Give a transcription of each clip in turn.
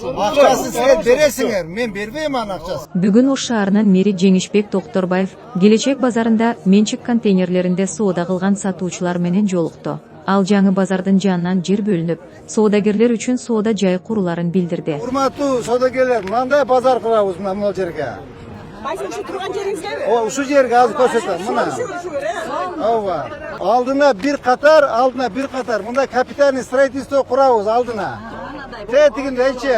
Акчасын силер бересиңер, мен бербейм анын акчасын. Бүгүн Ош шаарынын мэри Жеңишбек Токторбаев келечек базарында менчик контейнерлеринде соода кылган сатуучулар менен жолукту. Ал жаңы базардын жанынан жер бөлүнүп, соодагерлер үчүн соода жай куруларын билдирди. Урматтуу соодагерлер, мындай базар кылабыз мына жерге. Ушу турган жериңизге? Ушу жерге азыр көрсөтөм, мына. Ооба. Алдына бир катар, мындай капитальный строительство курабыз алдына. Тетигиндечи.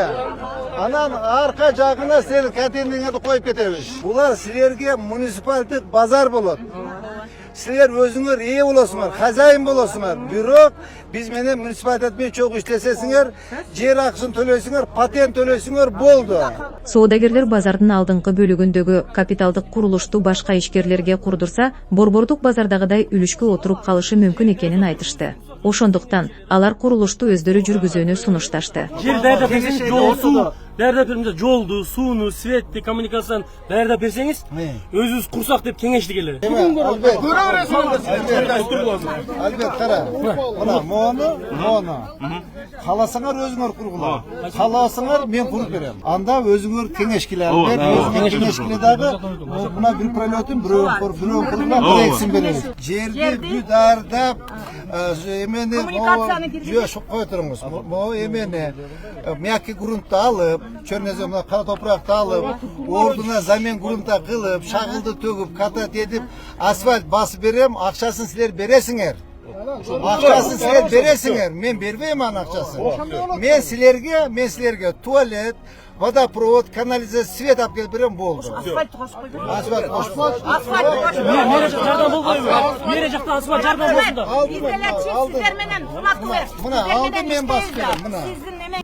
Анан арка жагына силер контейнерлерди коюп кетебиз. Булар силерге муниципалдык базар болот. Силер өзүңөр ээ болосуңар, хозяин болосуңар. Бирок биз менен муниципалитет менен чогуу иштесеңер, жер акчасын төлөйсүңөр, патент төлөйсүңөр болду. Соодагерлер базардын алдыңкы бөлүгүндөгү капиталдык курулушту башка ишкерлерге курдурса, борбордук базардагыдай үлүшкө отуруп калышы мүмкүн экенин айтышты. Ошондуктан алар курулушту өздөрү жүргүзүүнү сунушташты. Бәрдап берсеңиз, жолду, сууну, светти, коммуникацияны бәрдап берсеңиз, өзүбүз курсак деп кеңешти келер. Албет, кара. Мына мону. Кааласаңар өзүңөр кургула. Кааласаңар мен куруп берем. Анда өзүңөр кеңешкиле албет, кеңешкиле дагы мына бир пролетин бирөө кургула, бирексин беребиз. Жерди бүдардап, эмени кой туруңуз. Эмени мягкий грунтты алып, чөрнөзө мына кара топуракты алып, ордуна замен грунта кылып, шагылды төгүп, катат этип, асфальт басып берем, акчасын силер бересиңер. Акчасын силер бересиңер, мен бербейм анын акчасын. Мен силерге туалет, водопровод, канализация, свет алып келип берем, болду. Асфальт кошуп койдум. Асфальт кошуп койдум. Мере жактан болбойбу? Мере жактан асфальт жардам болсун да. Сиздер менен урматтуу берем. Мына алды мен басып берем, мына.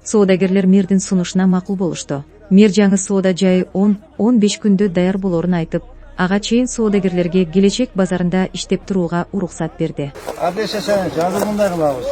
Соодагерлер мэрдин сунушуна макул болушту. Мэр жаңы соода жайы 10-15 күндө даяр болорун айтып, ага чейин соодагерлерге келечек базарында иштеп турууга уруксат берди. Абдешашаны жазыр мындай кылабыз.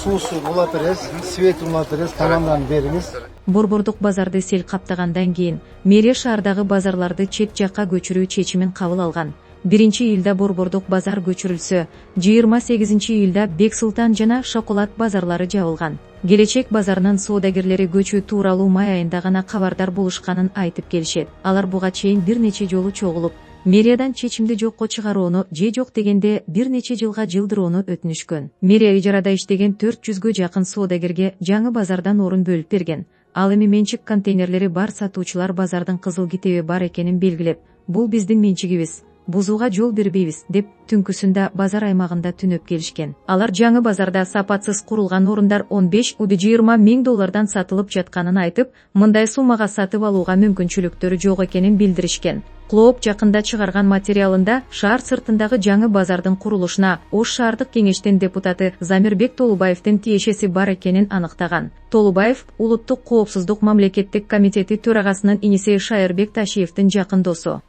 Суусу улатырыз, свет улатырыз, тамамдан бериңиз. Борбордук базарды сел каптагандан кийин мэрия шаардагы базарларды чет жакка көчүрүү чечимин кабыл алган. 1-июлда борбордук базар көчүрүлсө, 28-июлда Бек Султан жана Шоколад базарлары жабылган. Келечек базарынын соодагерлери көчүү тууралуу май айында гана кабардар болушканын айтып келишет. Алар буга чейин бир нече жолу чогулуп, мэриядан чечимди жокко чыгарууну же жок дегенде бир нече жылга жылдырууну өтүнүшкөн. Мэрия ижарада иштеген 400гө жакын соодагерге жаңы базардан орун бөлүп берген. Ал эми менчик контейнерлери бар сатуучулар базардын кызыл китеби бар экенин белгилеп, бул биздин менчигибиз, бузууга жол бербейбиз деп түнкүсүндө базар аймагында түнөп келишкен. Алар жаңы базарда сапатсыз курулган орундар 15-20 миң доллардан сатылып жатканын айтып, мындай суммага сатып алууга мүмкүнчүлүктөрү жок экенин билдиришкен. Клооп жакында чыгарган материалында шаар сыртындагы жаңы базардын курулушуна Ош шаардык кеңештин депутаты Замирбек Толубаевдин тиешеси бар экенин аныктаган. Толубаев Улуттук коопсуздук мамлекеттик комитети төрагасынын иниси Шайырбек Ташиевдин жакын досу.